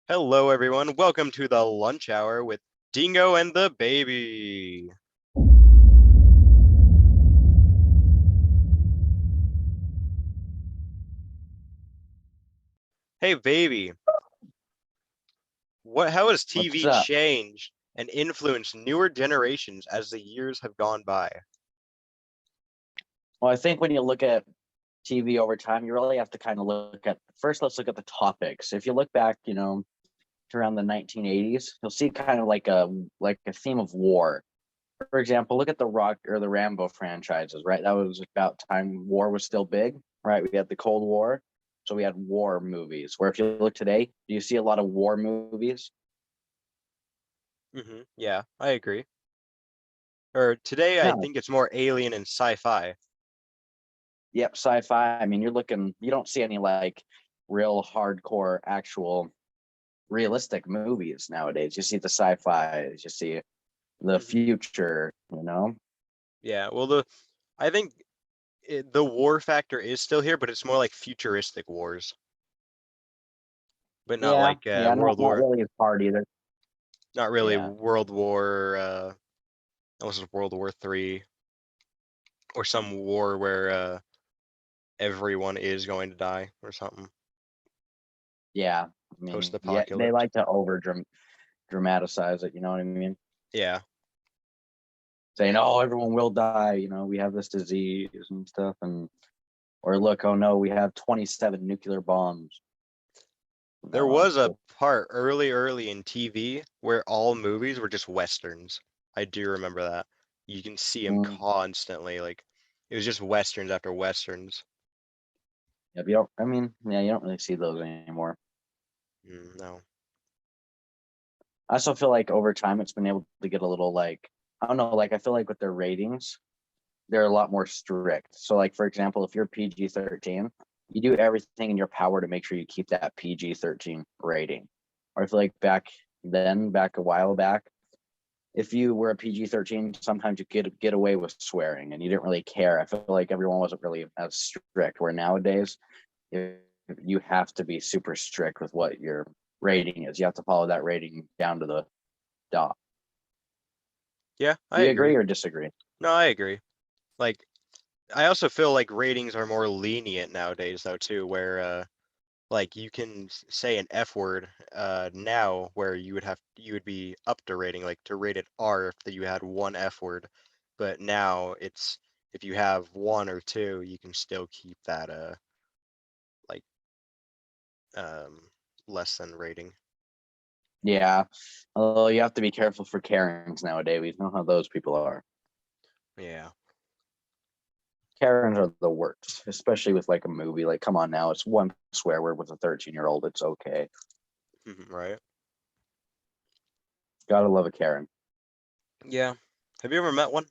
Hello, everyone. Welcome to the lunch hour with Dingo and the baby. Hey, baby. How has What's TV up? changed and influenced newer generations as the years have gone by? Well, I think when you look at TV over time, you really have to kind of look at first. Let's look at the topics. If you look back, to around the 1980s, you'll see kind of like a theme of war. For example, look at the Rock or the Rambo franchises, right? That was about time war was still big, right? We had the Cold War, so we had war movies. Where if you look today, do you see a lot of war movies? Yeah, I agree. Or today, I No. think it's more alien and sci-fi. Yep, sci-fi. I mean, you don't see any like real hardcore actual realistic movies nowadays. You see the sci-fi, you see the Mhm. future. Yeah, well, I think the war factor is still here, but it's more like futuristic wars, but not Yeah, like yeah, not really as hard either. not really Yeah. World War, unless it's World War III or some war where everyone is going to die or something. Yeah. I mean, yeah, they Post-apocalypse. like to dramatize it, you know what I mean? Yeah. Saying, "Oh, everyone will die, we have this disease and stuff," and or look, "Oh no, we have 27 nuclear bombs." There No, was a part early in TV where all movies were just westerns. I do remember that. You can see them mm, constantly. Like it was just westerns after westerns. yeah, you don't. I mean, yeah, you don't really see those anymore. No. I also feel like over time it's been able to get a little like I don't know, like I feel like with their ratings, they're a lot more strict. So, like for example, if you're PG-13, you do everything in your power to make sure you keep that PG-13 rating. Or I feel like back a while back, if you were a PG-13, sometimes you get away with swearing and you didn't really care. I feel like everyone wasn't really as strict. Where nowadays, you have to be super strict with what your rating is. You have to follow that rating down to the dot. Yeah, Do I you agree. agree or disagree? No, I agree. Like I also feel like ratings are more lenient nowadays though too, where like you can say an F word now where you would be up to rating like to rate it R if you had one F word, but now it's if you have one or two you can still keep that like um less than rating. Yeah. Although you have to be careful for Karens nowadays. We know how those people are. Yeah. Karens are the worst, especially with like a movie. Like, come on now, it's one swear word with a 13-year-old. It's okay. Right. Gotta love a Karen. Yeah. Have you ever met one?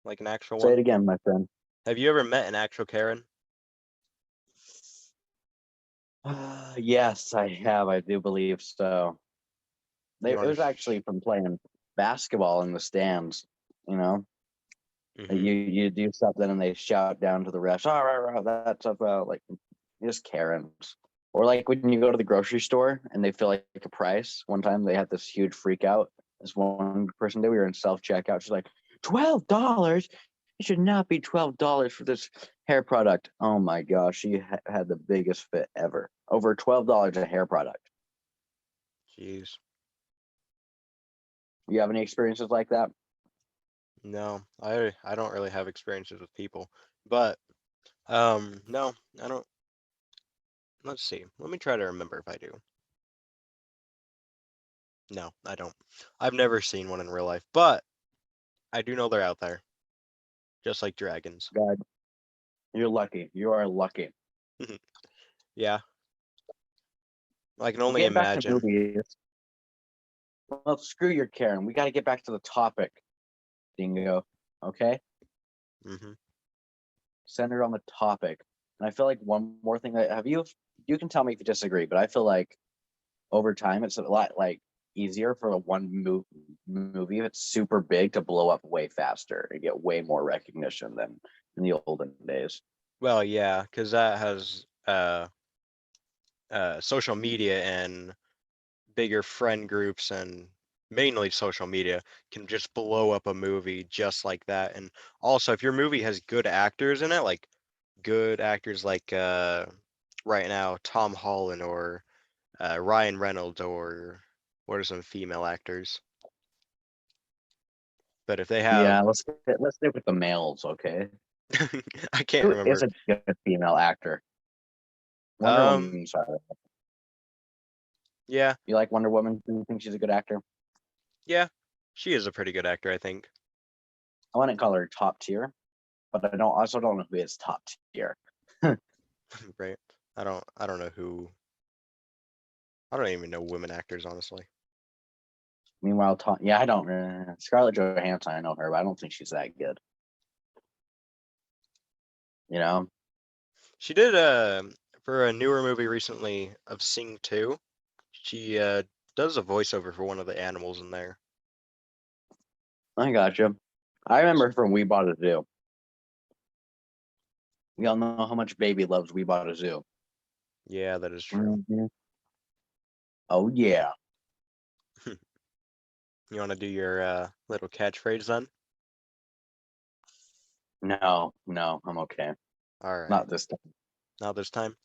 Like an actual Say one? it again, my friend. Have you ever met an actual Karen? Yes, I have. I do believe so. You It want was to actually from playing basketball in the stands. You know, you do something and they shout down to the refs. Oh, right, right, that's about like just Karens. Or like when you go to the grocery store and they feel like a price. One time they had this huge freak out. This one person did. We were in self checkout. She's like, $12? It should not be $12 for this hair product. Oh my gosh, she had the biggest fit ever. Over $12 a hair product. Jeez. You have any experiences like that? No, I don't really have experiences with people, but no, I don't. Let's see. Let me try to remember if I do. No, I don't. I've never seen one in real life, but I do know they're out there, just like dragons. God, you're lucky. You are lucky. Yeah, I can Well, only getting back to imagine. movies. Well, screw your Karen. We got to get back to the topic, Dingo. Okay? hmm Centered on the topic. And I feel like one more thing that you can tell me if you disagree, but I feel like over time it's a lot like easier for a movie if it's super big to blow up way faster and get way more recognition than in the olden days. Well, yeah, because that has social media and bigger friend groups and mainly social media can just blow up a movie just like that. And also, if your movie has good actors in it, like good actors like right now Tom Holland or Ryan Reynolds, or what are some female actors? But if they have, Yeah, let's stick with the males, okay? I can't Who is remember. a good female actor? Wonder Um, Woman, sorry. yeah, You like Wonder Woman? Do you think she's a good actor? yeah, she is a pretty good actor, I think. I wouldn't call her top tier, but I also don't know who is top tier. Right? I don't know who. I don't even know women actors, honestly. Meanwhile, yeah, I don't. Scarlett Johansson, I know her, but I don't think she's that good. You know? She did for a newer movie recently of Sing 2. She does a voiceover for one of the animals in there. I got you. I remember from We Bought a Zoo. We all know how much Baby loves We Bought a Zoo. Yeah, that is true. Mhm. Oh yeah. You want to do your little catchphrase then? No, I'm okay. All right. Not this time. Now this time,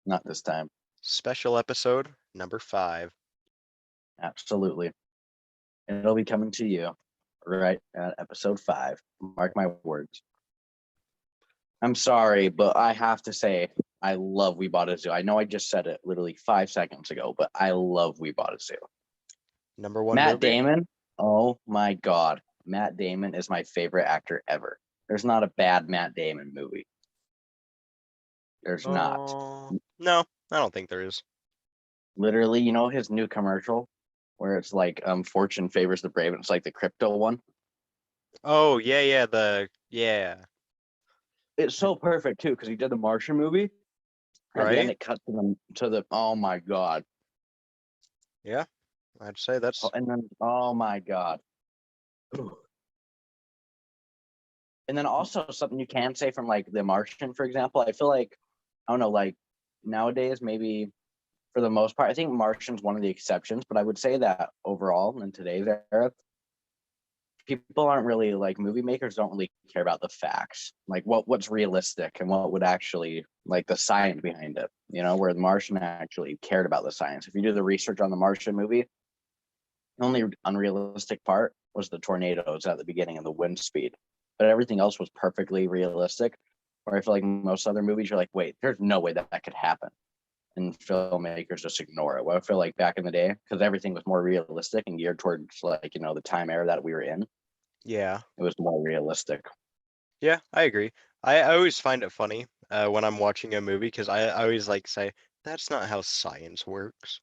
Not this time. special episode number 5. Absolutely. It'll be coming to you right at episode 5. Mark my words. I'm sorry, but I have to say I love We Bought a Zoo. I know I just said it literally 5 seconds ago, but I love We Bought a Zoo. Number 1 Matt movie? Damon, oh my God. Matt Damon is my favorite actor ever. There's not a bad Matt Damon movie. There's not. Oh, no, I don't think there is. Literally, you know his new commercial where it's like fortune favors the brave and it's like the crypto one. Oh, yeah, yeah, yeah, It's so perfect too because he did the Martian movie. At the end, right? it cuts to the oh my God. Yeah, I'd say Oh, that's and then oh my God. And then also something you can say from like The Martian, for example. I feel like I don't know, like nowadays maybe for the most part, I think Martian's one of the exceptions, but I would say that overall in today's era, people aren't really like movie makers don't really care about the facts, like what's realistic and what would actually like the science behind it. You know, where The Martian actually cared about the science. If you do the research on the Martian movie, the only unrealistic part was the tornadoes at the beginning and the wind speed, but everything else was perfectly realistic. Where I feel like most other movies, you're like, wait, there's no way that that could happen, and filmmakers just ignore it. Well, I feel like back in the day, because everything was more realistic and geared towards like the time era that we were in, yeah. it was more realistic. Yeah, I agree. I always find it funny when I'm watching a movie because I always like say that's not how science works.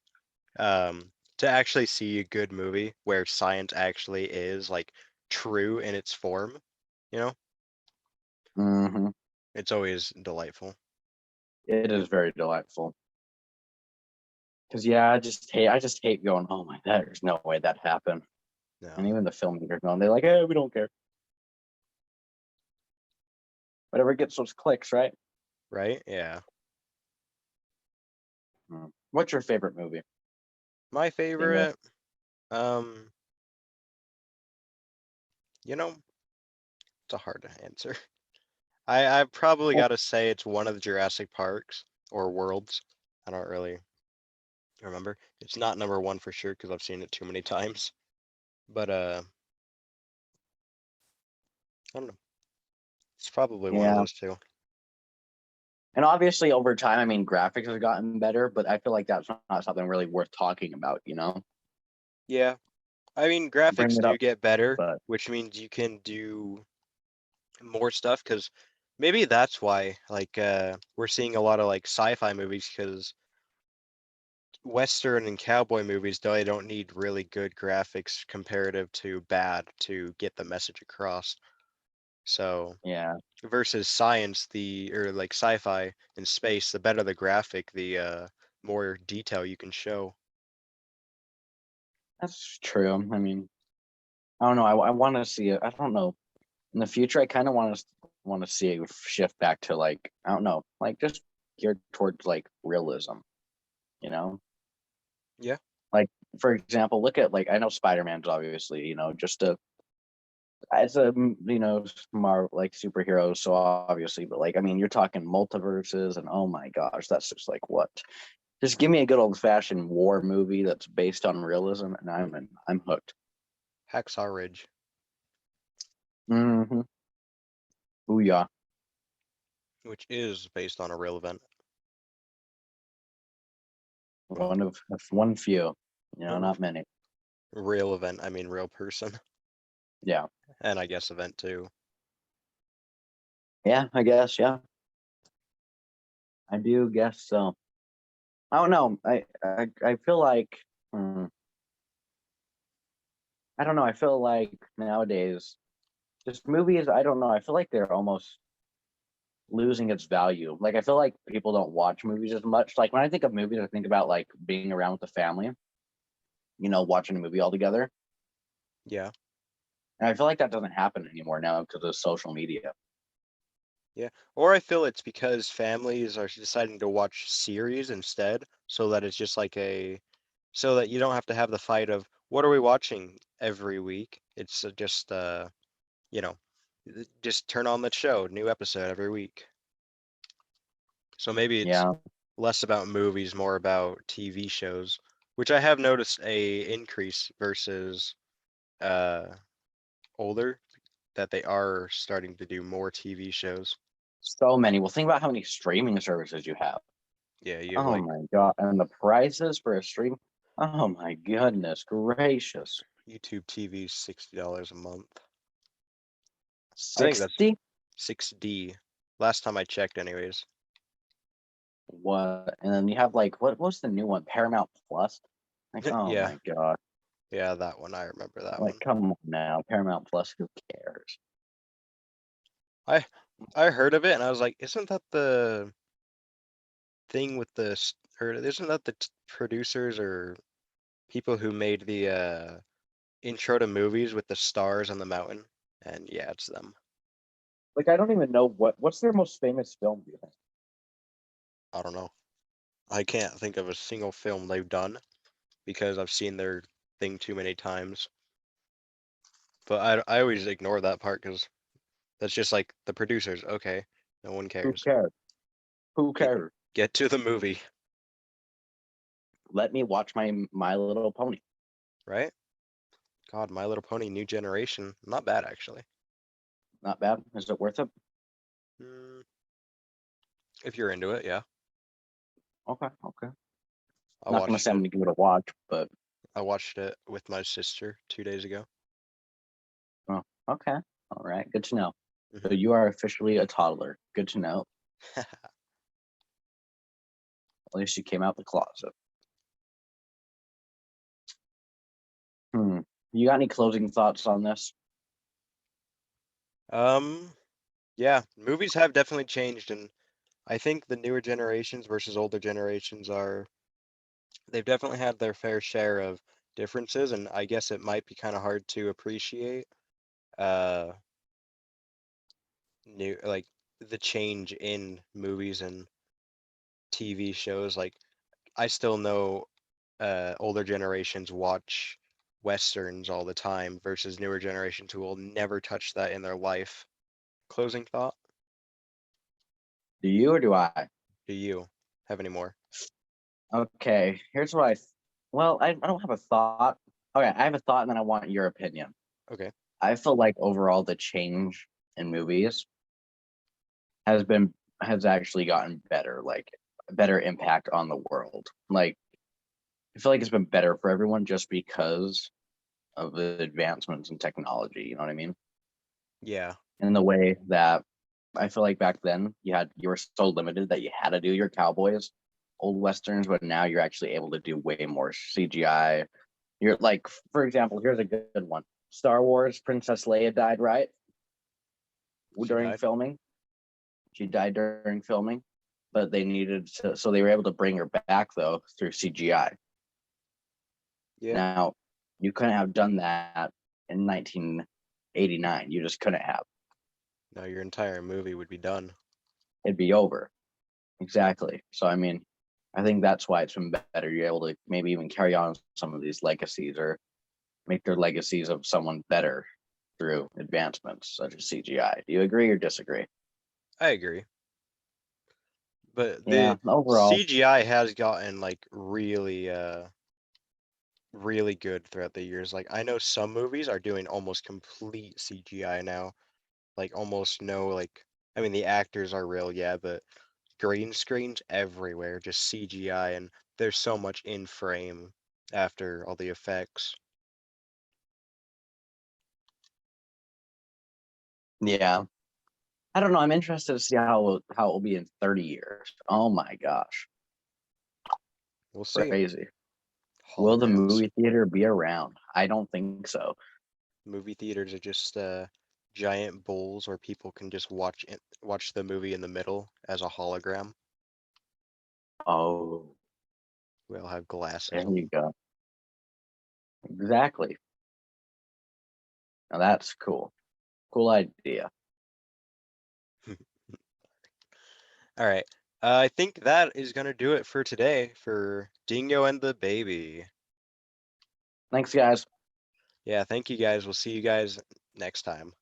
To actually see a good movie where science actually is like true in its form, you know, Hmm. it's always delightful. It is very delightful. Because yeah, I just hate going, oh my, there's no way that happened. And No, even the filmmakers going, they're like, hey, we don't care. Whatever gets those clicks, right? right? Yeah. What's your favorite movie? My Name it. favorite, um, you know, it's a hard answer. I've probably Oh, got to say it's one of the Jurassic Parks or Worlds. I don't really remember. It's not number 1 for sure because I've seen it too many times. But I don't know. It's probably one of yeah. those two. And obviously over time, I mean, graphics have gotten better, but I feel like that's not something really worth talking about, you know? Yeah. I mean, Bring graphics it do up, get better, but which means you can do more stuff because maybe that's why like we're seeing a lot of like sci-fi movies because Western and cowboy movies they don't need really good graphics comparative to bad to get the message across. So yeah, versus science, the or like sci-fi and space, the better the graphic, the more detail you can show. that's true. I mean, I don't know. I want to see it. I don't know. In the future, I kind of want to see it shift back to like I don't know, like just geared towards like realism. you know? Yeah. Like, for example, look at, like, I know Spider-Man's obviously, just a it's a Marvel, like, superhero, so obviously, but like, I mean, you're talking multiverses, and oh my gosh, that's just like what? Just give me a good old-fashioned war movie that's based on realism, and I'm hooked. Hacksaw Ridge. Mm-hmm. Booyah. Which is based on a real event. Well, One few, no, not many. real event, I mean real person. Yeah. And I guess event too. Yeah, I guess, yeah. I do guess so. I don't know. I feel like I don't know. I feel like nowadays, just movies, I don't know. I feel like they're almost losing its value. Like, I feel like people don't watch movies as much. Like, when I think of movies, I think about like being around with the family, watching a movie all together. Yeah. And I feel like that doesn't happen anymore now because of social media. Yeah. Or I feel it's because families are deciding to watch series instead, so that it's just like so that you don't have to have the fight of what are we watching every week. It's just you know, just turn on the show, new episode every week. So maybe it's Yeah. less about movies, more about TV shows, which I have noticed a increase versus uh older, that they are starting to do more TV shows. So many. Well, think about how many streaming services you have. Yeah, you have Oh like my God. And the prices for a stream. Oh my goodness gracious. YouTube TV, $60 a month. I think that's 60? 6D. Last time I checked, anyways. What? And then you have like what's the new one? Paramount Plus? Like, oh Yeah, my God. yeah, that one. I remember that Like, one. come on now. Paramount Plus, who cares? I I heard of it and I was like, isn't that the thing with or isn't that the producers or people who made the intro to movies with the stars on the mountain? And yeah, it's them. Like, I don't even know what's their most famous film, do you think? I don't know. I can't think of a single film they've done because I've seen their thing too many times. But I always ignore that part because that's just like the producers. Okay, no one Who cares. cares? Who Get cares? get to the movie, Let me watch My Little Pony. right? God, My Little Pony, New Generation, not bad actually. Not bad. Is it worth it? Mm, if you're into it, yeah. Okay, okay. I Not gonna watched say I'm it. gonna give it a watch, but I watched it with my sister 2 days ago. oh, okay. All right, good to know. So Hmm. you are officially a toddler. Good to know. At least you came out the closet. Hmm. You got any closing thoughts on this? Yeah, movies have definitely changed, and I think the newer generations versus older generations they've definitely had their fair share of differences, and I guess it might be kind of hard to appreciate uh new like the change in movies and TV shows. Like I still know older generations watch westerns all the time versus newer generations who will never touch that in their life. Closing thought? Do you or do I? Do you have any more? Okay, here's what well, I don't have a thought. Okay, I have a thought and then I want your opinion. Okay. I feel like overall the change in movies has been has actually gotten better, like better impact on the world. Like, I feel like it's been better for everyone just because of the advancements in technology, you know what I mean? Yeah. In the way that I feel like back then you were so limited that you had to do your cowboys, old westerns, but now you're actually able to do way more CGI. You're like, for example, here's a good one. Star Wars, Princess Leia died, right? She During died. filming. She died during filming, but they needed to, so they were able to bring her back though through CGI. Yeah. Now, you couldn't have done that in 1989. You just couldn't have. No, your entire movie would be done. It'd be over. Exactly. So I mean, I think that's why it's been better. You're able to maybe even carry on some of these legacies or make their legacies of someone better through advancements such as CGI. Do you agree or disagree? I agree. But Yeah, the overall, CGI has gotten like really good throughout the years. Like I know some movies are doing almost complete CGI now. Like almost no like I mean the actors are real, yeah, but green screens everywhere, just CGI, and there's so much in frame after all the effects. yeah. I don't know. I'm interested to see how it will be in 30 years. Oh my gosh, We'll see. crazy. Will the Holograms. movie theater be around? I don't think so. Movie theaters are just giant bowls where people can just watch the movie in the middle as a hologram. Oh, We all have glasses there you on. go. Exactly. Now that's cool. Cool idea. All right. I think that is gonna do it for today for Dingo and the Baby. Thanks, guys. Yeah, thank you guys. We'll see you guys next time.